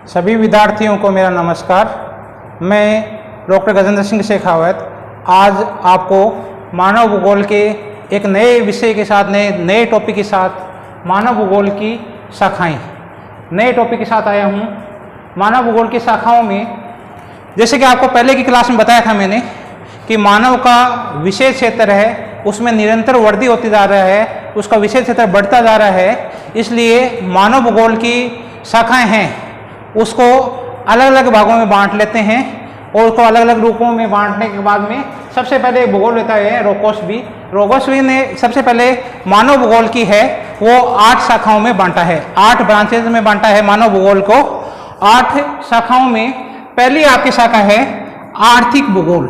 सभी विद्यार्थियों को मेरा नमस्कार। मैं डॉक्टर गजेंद्र सिंह शेखावत आज आपको मानव भूगोल के एक नए विषय के साथ नए टॉपिक के साथ मानव भूगोल की शाखाएं नए टॉपिक के साथ आया हूं। मानव भूगोल की शाखाओं में जैसे कि आपको पहले की क्लास में बताया था मैंने कि मानव का विषय क्षेत्र है, उसमें निरंतर वृद्धि होती जा रहा है, उसका विषय क्षेत्र बढ़ता जा रहा है। इसलिए मानव भूगोल की शाखाएं हैं उसको अलग अलग भागों में बांट लेते हैं और उसको अलग अलग रूपों में बांटने के बाद में सबसे पहले भूगोल लेता है रोगोस्वी ने सबसे पहले मानव भूगोल की है वो 8 शाखाओं में बांटा है, 8 ब्रांचेज में बांटा है मानव भूगोल को। 8 शाखाओं में पहली आपकी शाखा है आर्थिक भूगोल।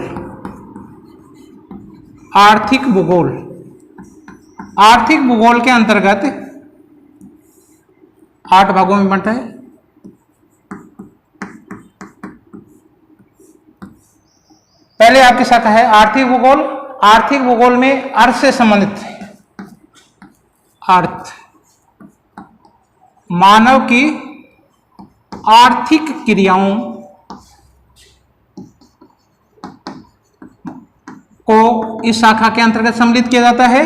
आर्थिक भूगोल, आर्थिक भूगोल के अंतर्गत 8 भागों में बांटा है। पहले आपकी शाखा है आर्थिक भूगोल। आर्थिक भूगोल में अर्थ से संबंधित अर्थ, मानव की आर्थिक क्रियाओं को इस शाखा के अंतर्गत सम्मिलित किया जाता है।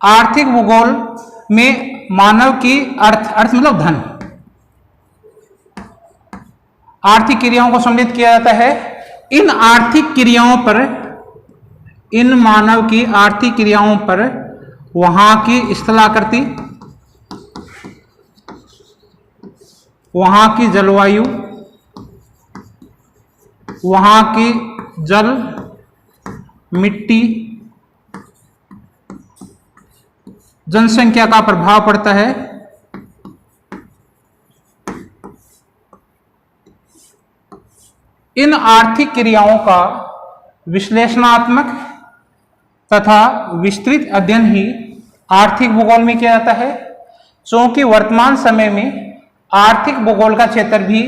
आर्थिक भूगोल में मानव की अर्थ मतलब धन, आर्थिक क्रियाओं को सम्मिलित किया जाता है। इन आर्थिक क्रियाओं पर, इन मानव की आर्थिक क्रियाओं पर वहां की स्थलाकृति, वहां की जलवायु, वहां की जल, मिट्टी, जनसंख्या का प्रभाव पड़ता है। इन आर्थिक क्रियाओं का विश्लेषणात्मक तथा विस्तृत अध्ययन ही आर्थिक भूगोल में किया जाता है। क्योंकि वर्तमान समय में आर्थिक भूगोल का क्षेत्र भी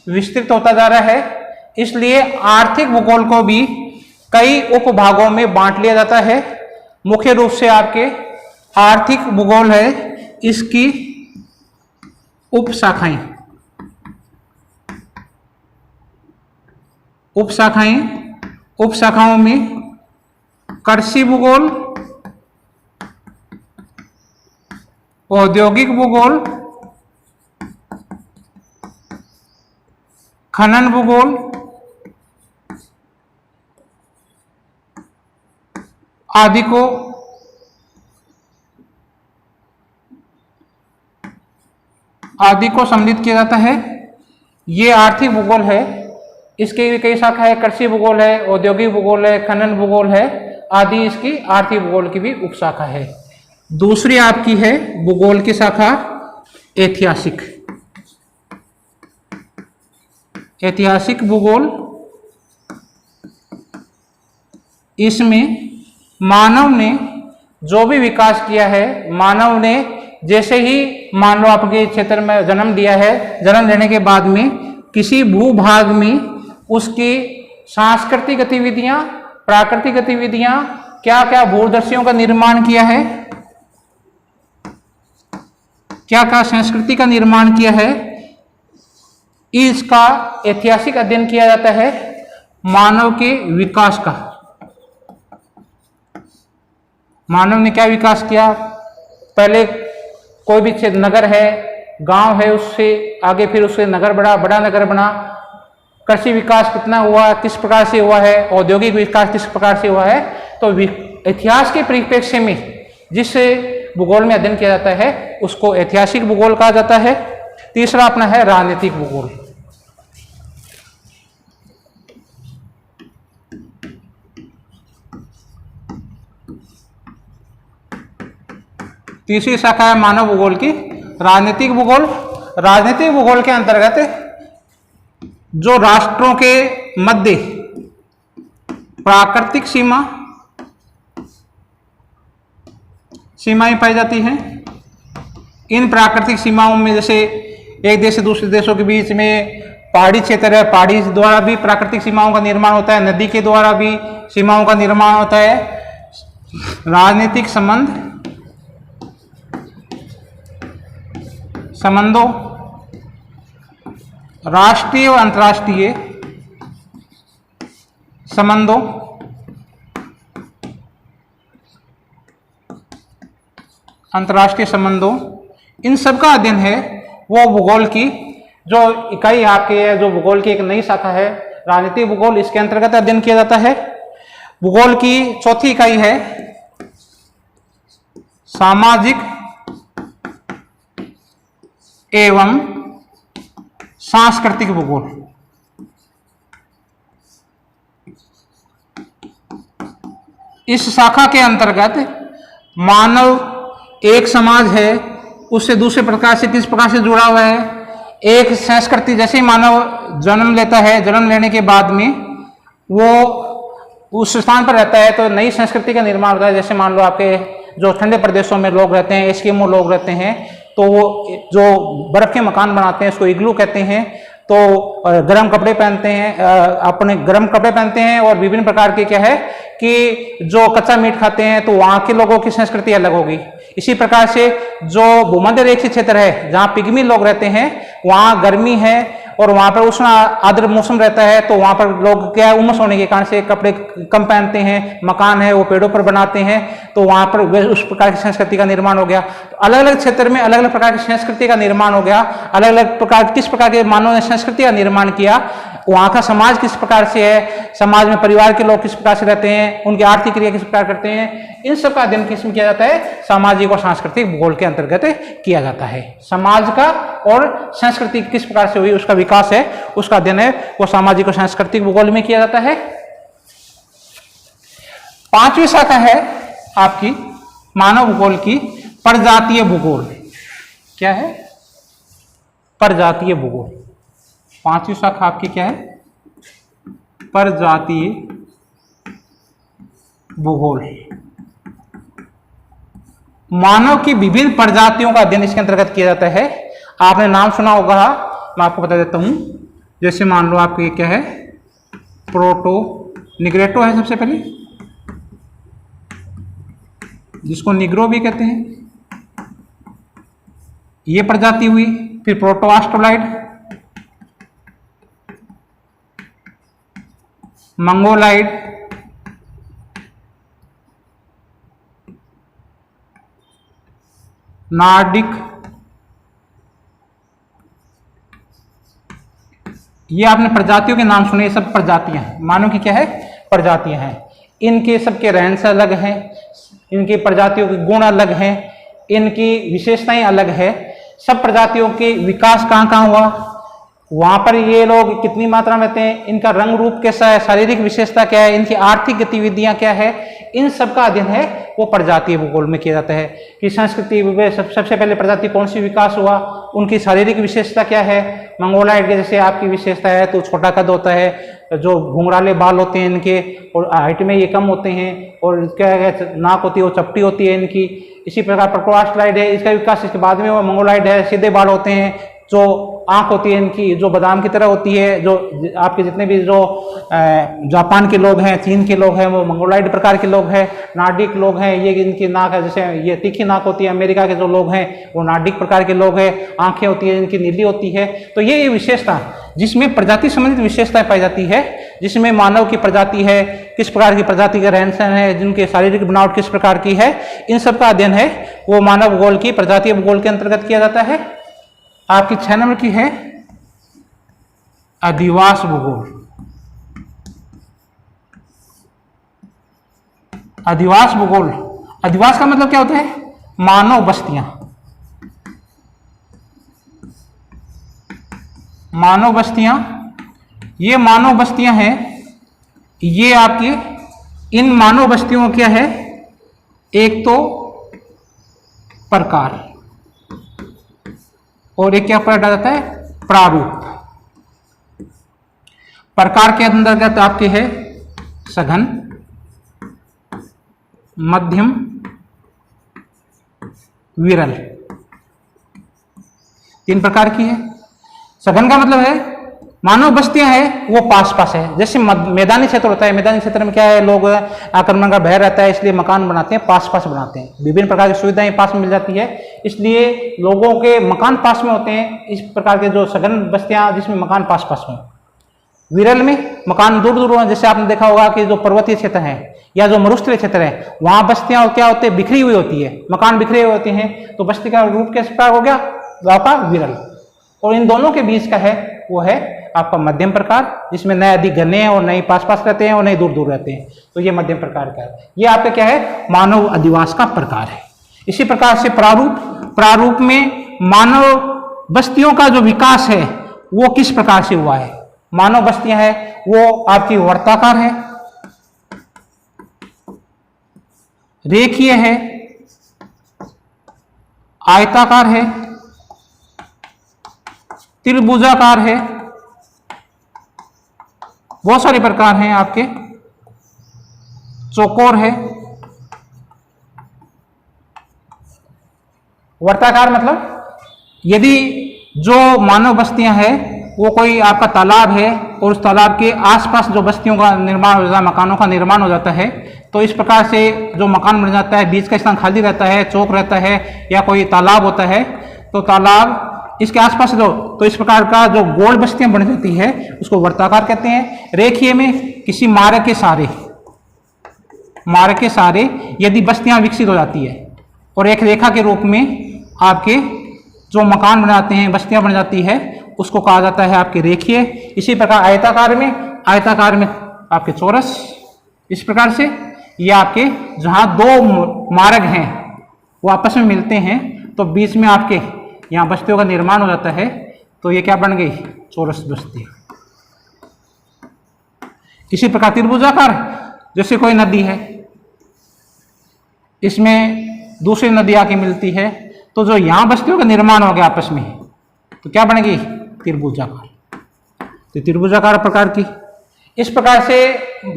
विस्तृत होता जा रहा है, इसलिए आर्थिक भूगोल को भी कई उपभागों में बांट लिया जाता है। मुख्य रूप से आपके आर्थिक भूगोल है, इसकी उपशाखाएं, उपशाखाओं में कृषि भूगोल, औद्योगिक भूगोल, खनन भूगोल आदि को सम्मिलित किया जाता है। ये आर्थिक भूगोल है, इसके भी कई शाखा है, कृषि भूगोल है, औद्योगिक भूगोल है, खनन भूगोल है आदि, इसकी आर्थिक भूगोल की भी उपशाखा है। दूसरी आपकी है भूगोल की शाखा ऐतिहासिक। ऐतिहासिक भूगोल, इसमें मानव ने जो भी विकास किया है, मानव ने जैसे ही मान लो आपके क्षेत्र में जन्म लिया है, जन्म लेने के बाद में किसी भूभाग में उसकी सांस्कृतिक गतिविधियां, प्राकृतिक गतिविधियां, क्या क्या भूदृश्यों का निर्माण किया है, क्या क्या संस्कृति का निर्माण किया है, इसका ऐतिहासिक अध्ययन किया जाता है। मानव के विकास का, मानव ने क्या विकास किया, पहले कोई भी क्षेत्र, नगर है, गांव है, उससे आगे फिर उससे नगर बढ़ा, बड़ा नगर बना, कृषि विकास कितना हुआ, किस प्रकार से हुआ है, औद्योगिक विकास किस प्रकार से हुआ है। तो इतिहास के परिप्रेक्ष्य में जिस भूगोल में अध्ययन किया जाता है उसको ऐतिहासिक भूगोल कहा जाता है। तीसरा अपना है राजनीतिक भूगोल। तीसरी शाखा है मानव भूगोल की राजनीतिक भूगोल। राजनीतिक भूगोल के अंतर्गत जो राष्ट्रों के मध्य प्राकृतिक सीमाएं पाई जाती हैं, इन प्राकृतिक सीमाओं में जैसे एक देश से दूसरे देशों के बीच में पहाड़ी क्षेत्र है, पहाड़ी द्वारा भी प्राकृतिक सीमाओं का निर्माण होता है, नदी के द्वारा भी सीमाओं का निर्माण होता है। राजनीतिक संबंधों राष्ट्रीय व अंतर्राष्ट्रीय संबंधों इन सब का अध्ययन है वो भूगोल की जो इकाई आपके है, जो भूगोल की एक नई शाखा है राजनीतिक भूगोल, इसके अंतर्गत अध्ययन किया जाता है। भूगोल की चौथी इकाई है सामाजिक एवं सांस्कृतिक भूगोल। इस शाखा के अंतर्गत मानव एक समाज है उससे दूसरे प्रकार से किस प्रकार से जुड़ा हुआ है। एक संस्कृति, जैसे ही मानव जन्म लेता है, जन्म लेने के बाद में वो उस स्थान पर रहता है तो नई संस्कृति का निर्माण होता है। जैसे मान लो आपके जो ठंडे प्रदेशों में लोग रहते हैं, एस्किमो लोग रहते हैं, तो वो जो बर्फ के मकान बनाते हैं उसको इग्लू कहते हैं। तो गर्म कपड़े पहनते हैं, अपने गर्म कपड़े पहनते हैं और विभिन्न प्रकार के क्या है कि जो कच्चा मीट खाते हैं, तो वहाँ के लोगों की संस्कृति अलग होगी। इसी प्रकार से जो भूमध्य रेखीय क्षेत्र है जहाँ पिग्मी लोग रहते हैं वहाँ गर्मी है और वहाँ पर उष्ण आर्द्र मौसम रहता है, तो वहाँ पर लोग क्या है उमस होने के कारण से कपड़े कम पहनते हैं, मकान है वो पेड़ों पर बनाते हैं, तो वहाँ पर उस प्रकार की संस्कृति का निर्माण हो गया। तो अलग अलग क्षेत्र में अलग अलग प्रकार की संस्कृति का निर्माण हो गया। अलग अलग प्रकार किस प्रकार के मानव ने संस्कृति का निर्माण किया, वहाँ का समाज किस प्रकार से है, समाज में परिवार के लोग किस प्रकार से रहते हैं, उनकी आर्थिक क्रिया किस प्रकार करते हैं, इन सब का अध्ययन किसमें किया जाता है, सामाजिक और सांस्कृतिक भूगोल के अंतर्गत किया जाता है। समाज का और संस्कृति किस प्रकार से हुई उसका विकास है उसका अध्ययन है वो सामाजिक और सांस्कृतिक भूगोल में किया जाता है। पांचवी शाखा है आपकी मानव भूगोल की परजातीय भूगोल। क्या है? परजातीय भूगोल। पांचवी शाखा आपकी क्या है? परजातीय भूगोल। मानव की विभिन्न प्रजातियों का अध्ययन इसके अंतर्गत किया जाता है। आपने नाम सुना होगा, मैं आपको बता देता हूं। जैसे मान लो आपके क्या है, प्रोटो निग्रेटो है सबसे पहले, जिसको निग्रो भी कहते हैं, ये प्रजाति हुई। फिर प्रोटो ऑस्ट्रोलाइड, मंगोलाइड, नार्डिक, ये आपने प्रजातियों के नाम सुने, ये सब प्रजातियां हैं, मानव की क्या है, प्रजातियां हैं। इनके सबके रहन से अलग हैं, इनकी प्रजातियों के गुण अलग हैं, इनकी विशेषताएं अलग है। सब प्रजातियों के विकास कहाँ कहाँ हुआ, वहां पर ये लोग कितनी मात्रा में रहते हैं, इनका रंग रूप कैसा है, शारीरिक विशेषता क्या है, इनकी आर्थिक गतिविधियां क्या है, इन सब का अध्ययन है वो प्रजातीय भूगोल में किया जाता है। कि संस्कृति में सबसे पहले प्रजाति कौन सी विकास हुआ, उनकी शारीरिक विशेषता क्या है। मंगोलाइड के जैसे आपकी विशेषता है तो छोटा कद होता है, जो घुंघराले बाल होते हैं इनके, और हाइट में ये कम होते हैं, और क्या है नाक होती है वो चपटी होती है इनकी। इसी प्रकार प्रोटोआस्ट्रोलाइड है, इसका विकास इसके बाद में वो मंगोलाइड है, सीधे बाल होते हैं, जो आंख होती है इनकी जो बादाम की तरह होती है। जो आपके जितने भी जो जापान के लोग हैं, चीन के लोग हैं, वो मंगोलाइड प्रकार के लोग हैं। नार्डिक लोग हैं, ये इनकी नाक है, जैसे ये तीखी नाक होती है। अमेरिका के जो लोग हैं वो नार्डिक प्रकार के लोग हैं, आंखें होती है इनकी नीली होती है। तो ये विशेषता जिसमें प्रजाति संबंधित विशेषताएं पाई जाती है, जिसमें मानव की प्रजाति है, किस प्रकार की प्रजाति का रहन सहन है, जिनके शारीरिक बनावट किस प्रकार की है, इन सब का अध्ययन है वो मानव भूगोल की प्रजातीय भूगोल के अंतर्गत किया जाता है। आपकी 6 नंबर की है अधिवास भूगोल। अधिवास भूगोल, अधिवास का मतलब क्या होता है, मानव बस्तियां। मानव बस्तियां, ये मानव बस्तियां हैं, ये आपकी इन मानव बस्तियों क्या है, एक तो प्रकार और एक क्या पढ़ा जाता है, प्रारूप। प्रकार के अंतर्गत आपके है सघन, मध्यम, विरल, 3 प्रकार की है। सघन का मतलब है मानव बस्तियां हैं वो पास पास है। जैसे मैदानी क्षेत्र होता है, मैदानी क्षेत्र में क्या है, लोग आक्रमण का भय रहता है, इसलिए मकान बनाते हैं, पास पास बनाते हैं, विभिन्न प्रकार की सुविधाएं पास में मिल जाती है, इसलिए लोगों के मकान पास में होते हैं। इस प्रकार के जो सघन बस्तियां जिसमें मकान पास पास में, विरल में मकान दूर दूर हैं। जैसे आपने देखा होगा कि जो पर्वतीय क्षेत्र है या जो मरुस्थलीय क्षेत्र है, वहां बस्तियां क्या होती है, बिखरी हुई होती है, मकान बिखरे हुए होते हैं, तो बस्ती का रूप किस प्रकार हो गया, आपका विरल। और इन दोनों के बीच का है वो है आपका मध्यम प्रकार, जिसमें नए अधिक घने हैं और नए पास पास रहते हैं और नए दूर दूर रहते हैं, तो ये मध्यम प्रकार का है। ये आपका क्या है, मानव अधिवास का प्रकार है। इसी प्रकार से प्रारूप में मानव बस्तियों का जो विकास है वो किस प्रकार से हुआ है। मानव बस्तियां है वो आपकी वर्ताकार है, रेखीय है, आयताकार है, त्रिभुजाकार है, बहुत सारे प्रकार हैं आपके, चौकोर है। वर्ताकार मतलब यदि जो मानव बस्तियां हैं वो कोई आपका तालाब है और उस तालाब के आसपास जो बस्तियों का निर्माण हो जाता है, मकानों का निर्माण हो जाता है, तो इस प्रकार से जो मकान बन जाता है, बीच का स्थान खाली रहता है, चौक रहता है या कोई तालाब होता है, तो तालाब इसके आसपास तो इस प्रकार का जो गोल बस्तियां बन जाती है उसको वर्ताकार कहते हैं। रेखीय में किसी मार्ग के सारे यदि बस्तियां विकसित हो जाती है और एक रेखा के रूप में आपके जो मकान बन जाते हैं, बस्तियां बन जाती है, उसको कहा जाता है आपके रेखीय। इसी प्रकार आयताकार में आपके चौरस। इस प्रकार से ये आपके जहां दो मार्ग हैं वो आपस में मिलते हैं तो बीच में आपके यहाँ बस्तियों का निर्माण हो जाता है, तो ये क्या बन गई, चौरस बस्ती। इसी प्रकार त्रिभुजाकार, जैसे कोई नदी है, इसमें दूसरी नदी आके मिलती है, तो जो यहाँ बस्तियों का निर्माण हो गया आपस में, तो क्या बन गई, त्रिभुजाकार। तो त्रिभुजाकार प्रकार की। इस प्रकार से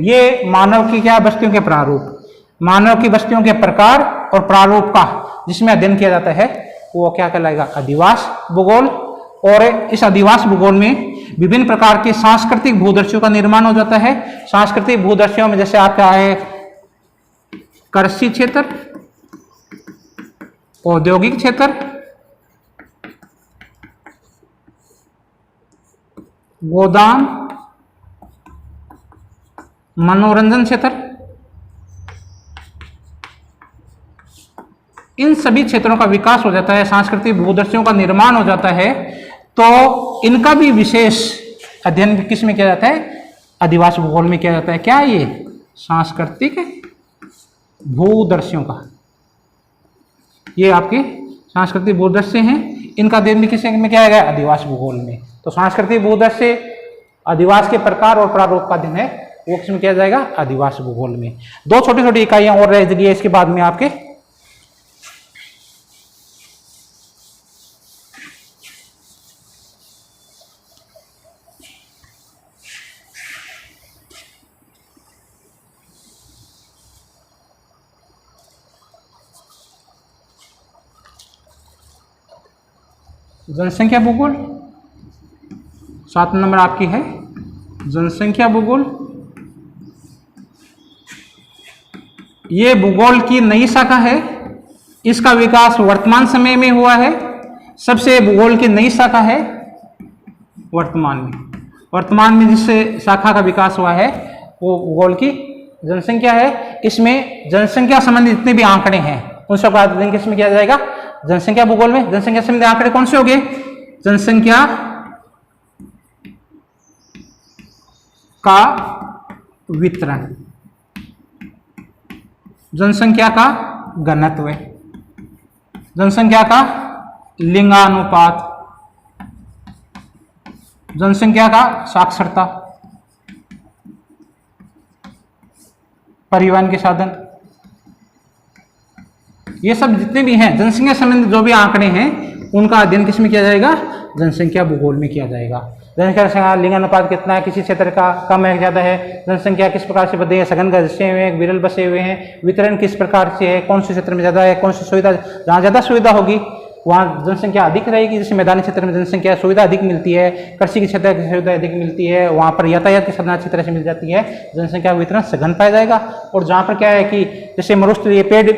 ये मानव की क्या बस्तियों के प्रारूप, मानव की बस्तियों के प्रकार और प्रारूप का जिसमें अध्ययन किया जाता है वो क्या कहलाएगा, अधिवास भूगोल। और इस अधिवास भूगोल में विभिन्न प्रकार के सांस्कृतिक भूदृश्यों का निर्माण हो जाता है। सांस्कृतिक भूदृश्यों में जैसे आपका है कृषि क्षेत्र, औद्योगिक क्षेत्र, गोदाम, मनोरंजन क्षेत्र, इन सभी क्षेत्रों का विकास हो जाता है, सांस्कृतिक भूदृश्यों का निर्माण हो जाता है, तो इनका भी विशेष अध्ययन किस में किया जाता है, अधिवास भूगोल में किया जाता है। क्या ये सांस्कृतिक भूदृश्यों का, ये आपके सांस्कृतिक भूदृश्य हैं, इनका अध्ययन भी किस में किया गया, अधिवास भूगोल में। तो सांस्कृतिक भूदृश्य अधिवास के प्रकार और प्रारूप का अध्ययन है वो किसमें किया जाएगा, अधिवास भूगोल में। दो छोटी छोटी इकाइयां और रह गई है इसके बाद में आपके जनसंख्या भूगोल। 7 नंबर आपकी है जनसंख्या भूगोल। ये भूगोल की नई शाखा है, इसका विकास वर्तमान समय में हुआ है। सबसे भूगोल की नई शाखा है वर्तमान में जिस शाखा का विकास हुआ है वो भूगोल की जनसंख्या है। इसमें जनसंख्या संबंधी जितने भी आंकड़े हैं उन सब का अध्ययन किसमें किया जाएगा, जनसंख्या भूगोल में। जनसंख्या संबंधी आंकड़े कौन से हो गए, जनसंख्या का वितरण, जनसंख्या का घनत्व, जनसंख्या का लिंगानुपात, जनसंख्या का साक्षरता, परिवहन के साधन, ये सब जितने भी हैं जनसंख्या संबंधी जो भी आंकड़े हैं उनका अध्ययन किसमें किया जाएगा, जनसंख्या भूगोल में किया जाएगा। जनसंख्या लिंगानुपात कितना है, किसी क्षेत्र का कम है ज्यादा है, जनसंख्या किस प्रकार से बढ़ी है, सघन बसे हुए हैं, विरल बसे हुए हैं, वितरण किस प्रकार से है, कौन से क्षेत्र में ज्यादा है, कौन सी सुविधा, जहाँ ज्यादा सुविधा होगी वहाँ जनसंख्या अधिक रहेगी, जैसे मैदानी क्षेत्र में जनसंख्या सुविधा अधिक मिलती है, कृषि के क्षेत्र की सुविधा अधिक मिलती है, वहाँ पर यातायात की साधन अच्छी तरह से मिल जाती है, जनसंख्या वितरण सघन पाया जाएगा। और जहाँ पर क्या है कि जैसे मरुस्थलीय पेड़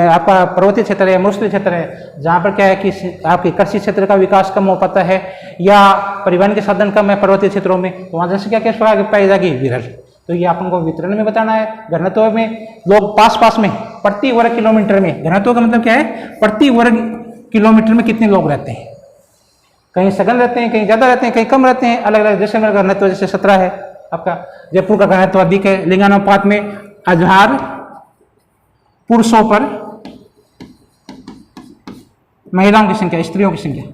आपका पर्वतीय क्षेत्र है, मरुस्थलीय क्षेत्र है, जहाँ पर क्या है कि आपके कृषि क्षेत्र का विकास कम हो पाता है या परिवहन के साधन कम है पर्वतीय क्षेत्रों में, तो वहाँ जनसंख्या क्या पाई जाएगी? विरल। तो ये आपको वितरण में बताना है। घनत्व में लोग पास पास में प्रति वर्ग किलोमीटर में, घनत्व का मतलब क्या है? प्रति वर्ग किलोमीटर में कितने लोग रहते हैं। कहीं सघन रहते हैं, कहीं ज्यादा रहते हैं, कहीं कम रहते हैं, अलग अलग। जैसलमेर का घनत्व जैसे 17 है, आपका जयपुर का घनत्व अधिक है। लिंगानुपात में आधार पुरुषों पर महिलाओं की संख्या, स्त्रियों की संख्या,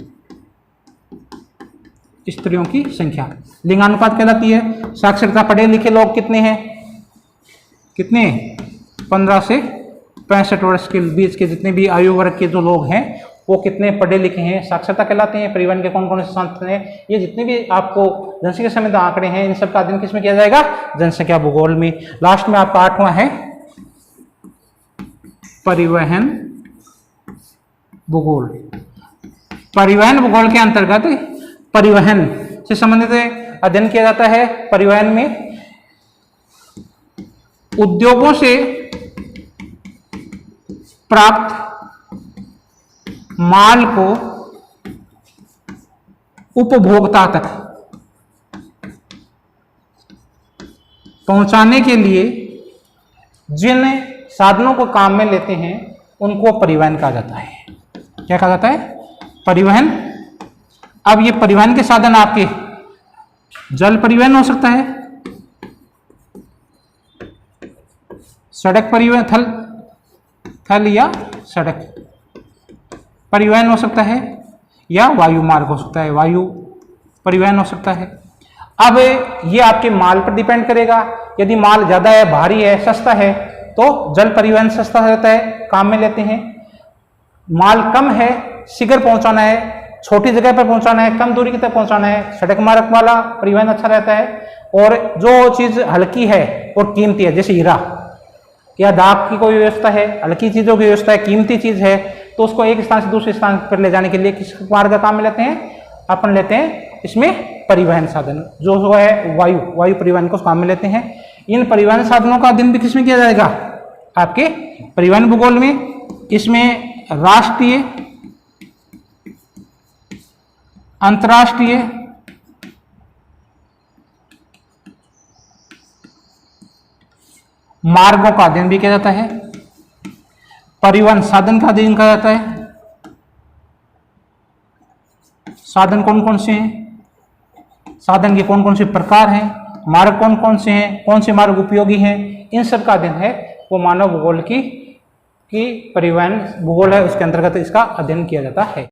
स्त्रियों की संख्या लिंगानुपात कहलाती है। साक्षरता पढ़े लिखे लोग कितने हैं? कितने? 15 से 65 वर्ष के बीच के जितने भी आयु वर्ग के जो लोग हैं वो कितने पढ़े लिखे हैं, साक्षरता कहलाते हैं। परिवहन के कौन कौन से साधन हैं, ये जितने भी आपको जनसंख्या संबंधी आंकड़े हैं, इन सबका अध्ययन किसमें किया जाएगा? जनसंख्या भूगोल में। लास्ट में आपका 8वां है परिवहन भूगोल। परिवहन भूगोल के अंतर्गत परिवहन से संबंधित अध्ययन किया जाता है। परिवहन में उद्योगों से प्राप्त माल को उपभोक्ता तक पहुंचाने के लिए जिन साधनों को काम में लेते हैं उनको परिवहन कहा जाता है। क्या कहा जाता है? परिवहन। अब ये परिवहन के साधन आपके जल परिवहन हो सकता है, सड़क परिवहन, थल या सड़क परिवहन हो सकता है, या वायु मार्ग हो सकता है, वायु परिवहन हो सकता है। अब ये आपके माल पर डिपेंड करेगा। यदि माल ज्यादा है, भारी है, सस्ता है तो जल परिवहन सस्ता रहता है, काम में लेते हैं। माल कम है, शीघ्र पहुंचाना है, छोटी जगह पर पहुंचाना है, कम दूरी की तक पहुंचाना है, सड़क मार्ग वाला परिवहन अच्छा रहता है। और जो चीज हल्की है और कीमती है, जैसे हीरा या दाग की कोई व्यवस्था है, हल्की चीजों की व्यवस्था है, कीमती चीज है, तो उसको एक स्थान से दूसरे स्थान पर ले जाने के लिए किस मार्ग का काम में लेते हैं? अपन लेते हैं इसमें परिवहन साधन, जो है वायु परिवहन को काम में लेते हैं। इन परिवहन साधनों का अध्ययन भी किसमें किया जाएगा? आपके परिवहन भूगोल में। इसमें राष्ट्रीय, अंतर्राष्ट्रीय, मार्गों का अध्ययन भी किया जाता है, परिवहन साधन का अध्ययन किया जाता है। साधन कौन कौन से हैं, साधन के कौन कौन से प्रकार हैं, मार्ग कौन कौन से हैं, कौन से मार्ग उपयोगी हैं, इन सब का अध्ययन है वो मानव भूगोल की परिवहन भूगोल है, उसके अंतर्गत इसका अध्ययन किया जाता है।